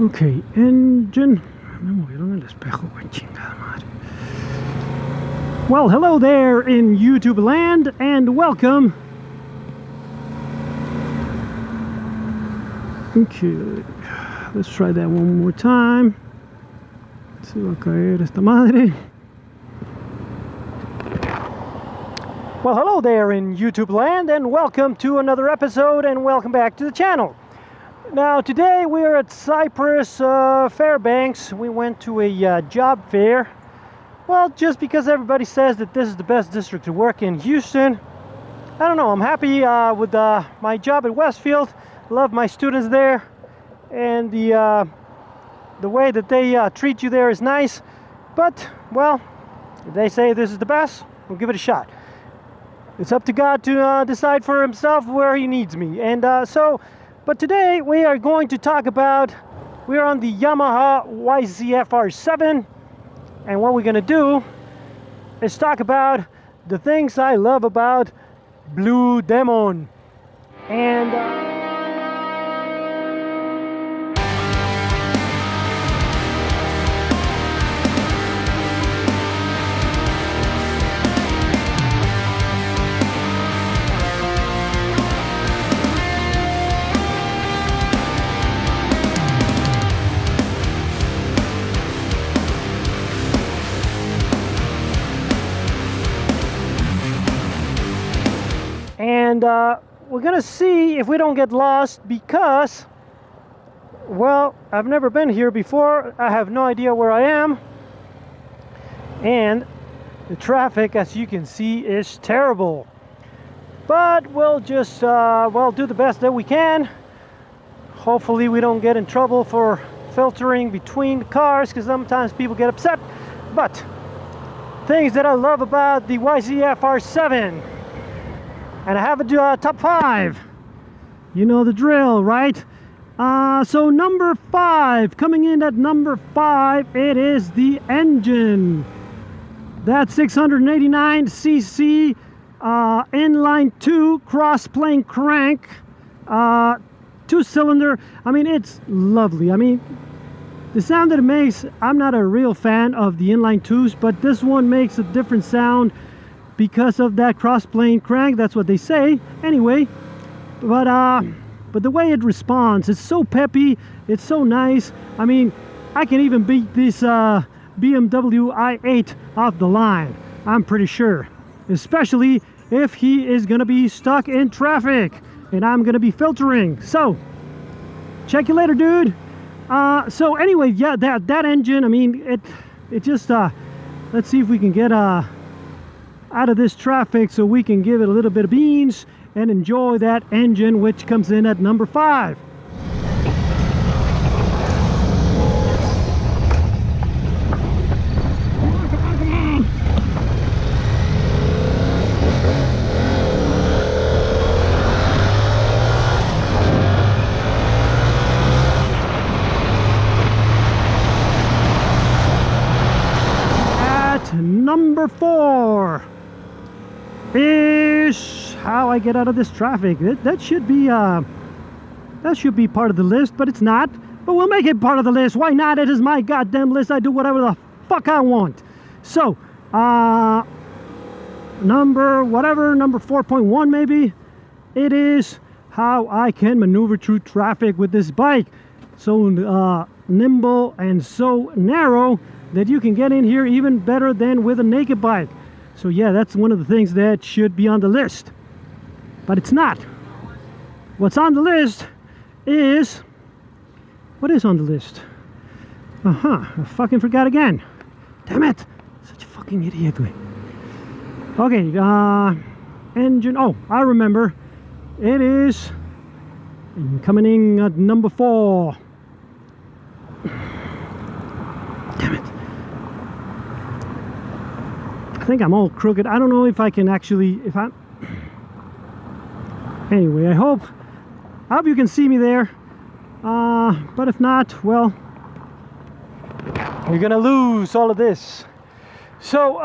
Ok, engine. Me movieron el espejo, güey, chingada madre. Well, hello there in YouTube land, and welcome. Okay, let's try that one more time. Se va a caer esta madre. Well, hello there in YouTube land, and welcome to another episode, and welcome back to the channel. Now, today we are at Cypress Fairbanks. We went to a job fair. Well, just because everybody says that this is the best district to work in Houston. I don't know, I'm happy with my job at Westfield. Love my students there, and the way that they treat you there is nice. But, well, if they say this is the best, we'll give it a shot. It's up to God to decide for himself where he needs me. And but today we are going to talk about, we're on the Yamaha YZF-R7, and what we're going to do is talk about the things I love about Blue Demon. And we're gonna see if we don't get lost, because, well, I've never been here before. I have no idea where I am, and the traffic, as you can see, is terrible. But we'll just well, do the best that we can. Hopefully we don't get in trouble for filtering between cars, because sometimes people get upset. But things that I love about the YZF-R7. And I have a top 5. You know the drill, right? So number 5, coming in at number 5, it is the engine. That 689cc inline 2 cross-plane crank, 2-cylinder. I mean, it's lovely. I mean, the sound that it makes, I'm not a real fan of the inline 2s, but this one makes a different sound because of that cross-plane crank. That's what they say anyway. But the way it responds, it's so peppy, it's so nice. I mean, I can even beat this BMW i8 off the line, I'm pretty sure, especially if he is gonna be stuck in traffic and I'm gonna be filtering. So check you later, dude. So anyway, yeah, that engine, I mean, it just let's see if we can get out of this traffic so we can give it a little bit of beans and enjoy that engine, which comes in at number 5. At number 4 is how I get out of this traffic. That should be part of the list, but it's not. But we'll make it part of the list. Why not? It is my goddamn list. I do whatever the fuck I want. So number 4.1 maybe, it is how I can maneuver through traffic with this bike. So nimble and so narrow that you can get in here even better than with a naked bike. So yeah, that's one of the things that should be on the list, but it's not. What's on the list is, what is on the list? I fucking forgot again. Damn it, such a fucking idiot. Okay, engine, oh, I remember. It is coming in at number 4. Damn it. I think I'm all crooked. I don't know if I can actually, anyway, I hope you can see me there. But if not, well, you're gonna lose all of this. So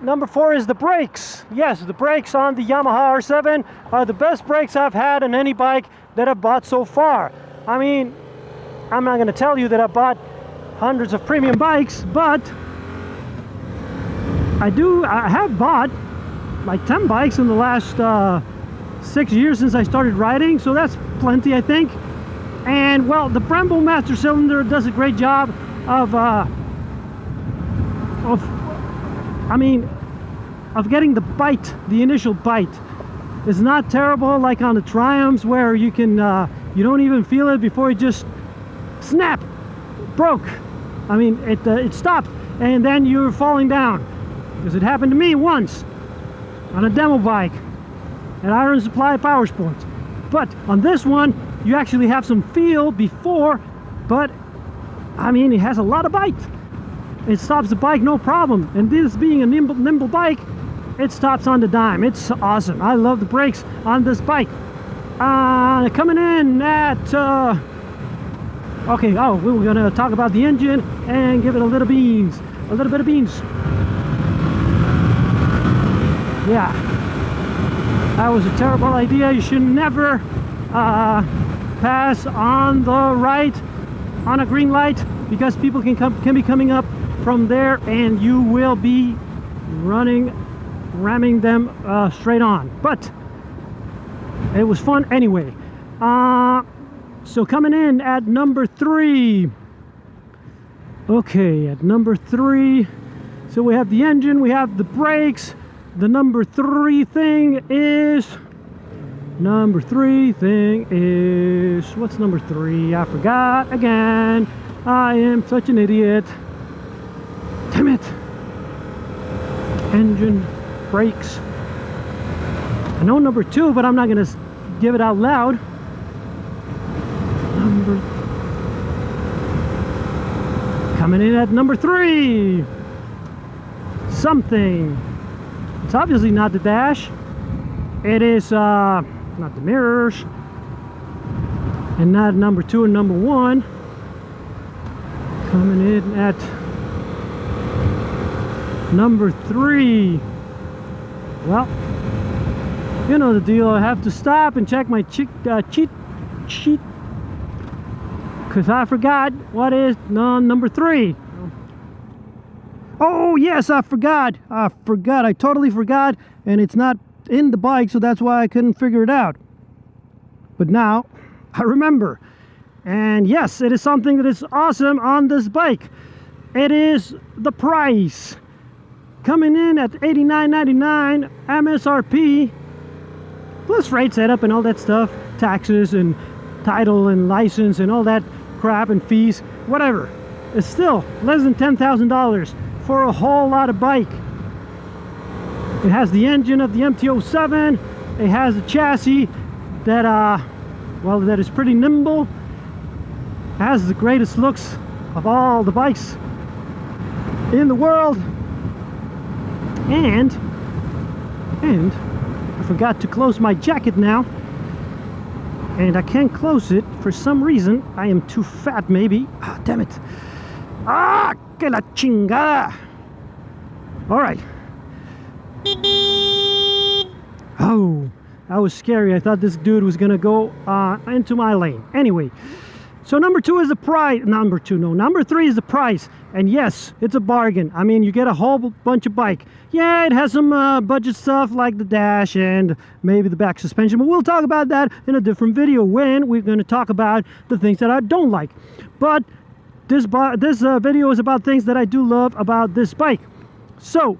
number 4 is the brakes. Yes, the brakes on the Yamaha R7 are the best brakes I've had on any bike that I've bought so far. I mean, I'm not going to tell you that I bought hundreds of premium bikes, but I have bought like 10 bikes in the last 6 years since I started riding, so that's plenty, I think. And well, the Brembo Master Cylinder does a great job of getting the bite, the initial bite. It's not terrible like on the Triumphs where you can you don't even feel it before it just snap, broke. I mean, it stopped, and then you're falling down. Because it happened to me once on a demo bike at Iron Supply Power Sports. But on this one, you actually have some feel before, but I mean, it has a lot of bite. It stops the bike no problem, and this being a nimble bike, it stops on the dime. It's awesome. I love the brakes on this bike. Coming in at okay, oh, we were gonna talk about the engine and give it a little bit of beans. Yeah, that was a terrible idea. You should never pass on the right on a green light, because people can be coming up from there, and you will be ramming them straight on. But it was fun anyway. So coming in at number 3. Okay, at number 3, so we have the engine, we have the brakes. The number 3 thing is what's number 3? I forgot again. I am such an idiot. Damn it. Engine, brakes. I know number 2, but I'm not gonna give it out loud. Coming in at number 3. Something. It's obviously not the dash. It is not the mirrors, and not number 2 and number 1. Coming in at number 3. Well, you know the deal. I have to stop and check my cheat sheet, because I forgot what is number 3. Oh yes, I forgot. I totally forgot, and it's not in the bike, so that's why I couldn't figure it out. But now I remember. And yes, it is something that is awesome on this bike. It is the price. Coming in at $89.99 MSRP, plus freight setup and all that stuff, taxes and title and license and all that crap and fees, whatever. It's still less than $10,000 for a whole lot of bike. It has the engine of the MT-07. It has a chassis that well, that is pretty nimble. It has the greatest looks of all the bikes in the world. And I forgot to close my jacket now, and I can't close it for some reason. I am too fat, maybe. Ah, damn it. Ah, que la chingada. All right. Oh, that was scary. I thought this dude was gonna go into my lane. Anyway, so number 2 is the price. Number 3 is the price. And yes, it's a bargain. I mean, you get a whole bunch of bike. Yeah, it has some budget stuff like the dash and maybe the back suspension, but we'll talk about that in a different video when we're going to talk about the things that I don't like. But this video is about things that I do love about this bike. So,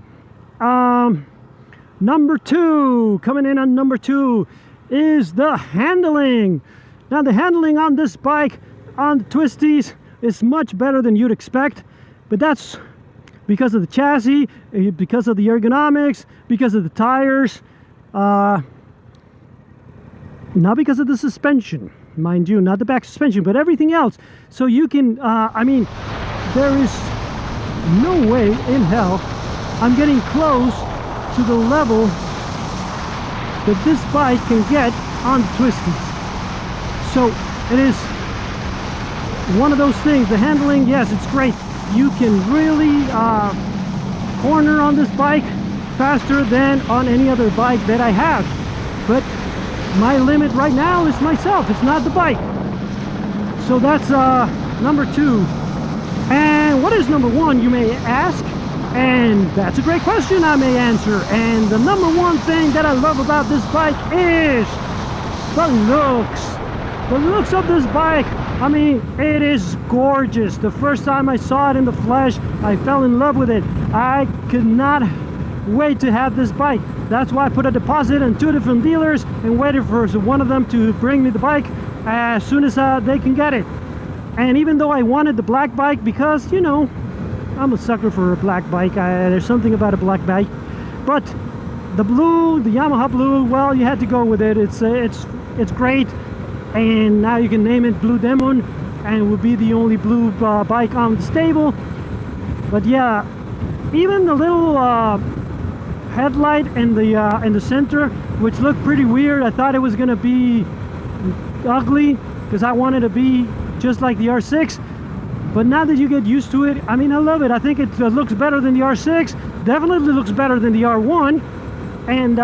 number 2, coming in on number 2 is the handling. Now, the handling on this bike, on the twisties, is much better than you'd expect, but that's because of the chassis, because of the ergonomics, because of the tires, not because of the suspension, mind you, not the back suspension, but everything else. So you can, I mean, there is no way in hell I'm getting close to the level that this bike can get on the twisties. So it is one of those things. The handling, yes, it's great. You can really corner on this bike faster than on any other bike that I have. But my limit right now is myself. It's not the bike. So that's number 2. And what is number 1, you may ask? And that's a great question I may answer. And the number 1 thing that I love about this bike is the looks. The looks of this bike. I mean, it is gorgeous. The first time I saw it in the flesh, I fell in love with it. I could not wait to have this bike. That's why I put a deposit on 2 different dealers and waited for one of them to bring me the bike as soon as they can get it. And even though I wanted the black bike, because, you know, I'm a sucker for a black bike. There's something about a black bike. But the blue, the Yamaha blue, well, you had to go with it. It's great. And now you can name it Blue Demon, and it will be the only blue bike on the stable. But yeah, even the little headlight in the center, which looked pretty weird. I thought it was gonna be ugly because I wanted to be just like the R6. But now that you get used to it, I mean, I love it. I think it looks better than the R6. Definitely looks better than the R1, and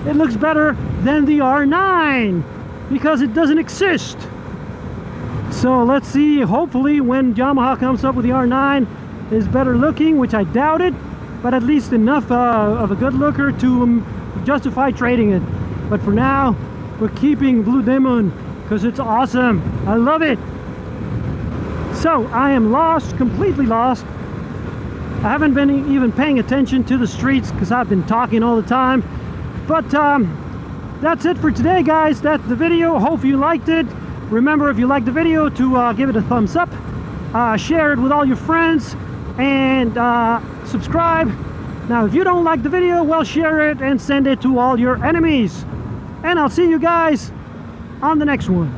it looks better than the R9 because it doesn't exist. So let's see. Hopefully, when Yamaha comes up with the R9, is better looking, which I doubt it, but at least enough of a good looker to justify trading it. But for now, we're keeping Blue Demon because it's awesome. I love it. So I am lost, completely lost. I haven't been even paying attention to the streets because I've been talking all the time. But that's it for today, guys. That's the video. Hope you liked it. Remember, if you liked the video, to give it a thumbs up, share it with all your friends, and subscribe. Now, if you don't like the video, well, share it and send it to all your enemies. And I'll see you guys on the next one.